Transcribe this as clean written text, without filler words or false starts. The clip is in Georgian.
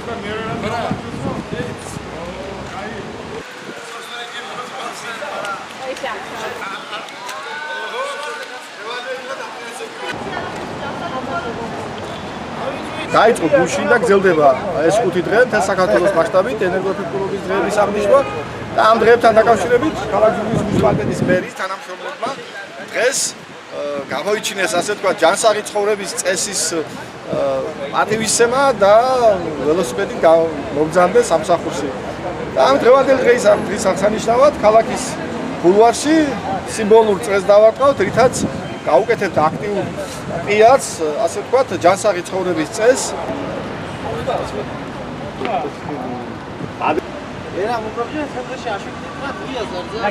დაიწყო გუშინ და გრძელდება ეს 5 დღე მთელ საქართველოს მასშტაბით ენერგოეფექტურობის დღეების აღნიშვნა და ამ დღეებთან დაკავშირებით ქალაქ ჯუმის მუნიციპალიტეტის მერის თანამშრომლებმა დღეს გამოიჩინეს ასე თქვა ჯანსაღი ცხოვრების წესის პატივისცემა და ველოსიპედით მომგზავრდნენ სამსახურში. და ამ დღევანდელ დღის აღსანიშნავად ქალაქის ბულვარში სიმბოლურ წრეს დავარტყავთ, რითაც გაუკეთებთ აქტიურ პიაცს, ასე ვთქვათ, ჯანსაღი ცხოვრების წესს. Era un problema sempre c'è, a via Zarza.